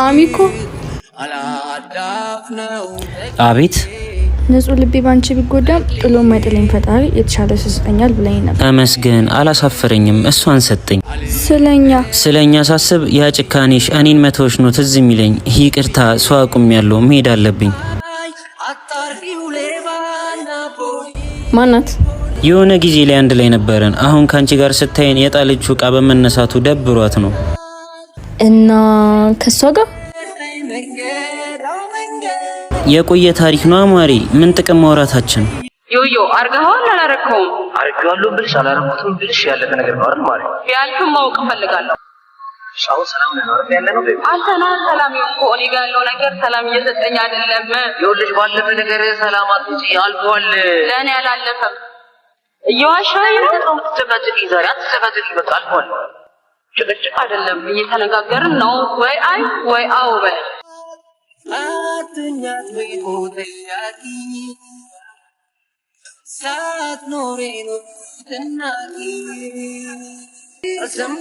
አሚኮ አቤት ንጹህ ልቤ ባንቺ ቢጎዳም ጥሎ ማይጥለኝ ፈጣሪ የተሻለ ሰስጠኛል ብለኝ ነበር። ተመስገን አላሳፈረኝም። እሷን ሰጠኝ። ስለኛ ሳስብ ያ ጭካኔሽ እኔን መተውሽ ነው ትዝ የሚለኝ። ይቅርታ ሰው አቁሜያለሁ፣ መሄድ አለብኝ። ማናት? የሆነ ጊዜ ላይ አንድ ላይ ነበረን። አሁን ካንቺ ጋር ስታየን የጣለችው ዕቃ በመነሳቱ ደብሯት ነው። እና ከሷ ጋር የቆየ ታሪክ ነው አማሪ። ምን ጥቅም ማውራታችን? ዮዮ አርጋውን አላረከውም? አርጋዋለሁ ብልሽ አላረኩትም ብልሽ ያለፈ ነገር ነው አይደል ማለት? ቢያልክም ማወቅ ፈልጋለሁ። ሻው ሰላም ነው አይደል ያለ ነው? አንተና ሰላም እኮ እኔ ጋር ያለው ነገር ሰላም እየሰጠኝ አይደለም። ይኸውልሽ ባለፈ ነገር ሰላም አጥጪ አልፏል። ለኔ አላለፈም። እየዋሻኝ ነው። ተጨቃጭቂ ዛሬ አትጨቃጭቂ፣ በቃ አልፏል። ጭቅጭቅ አይደለም እየተነጋገርን ነው። ወይ አይ ወይ አው በል አትኛት በይቦተያቂ ሳት ኖሬ ነው ተናቂ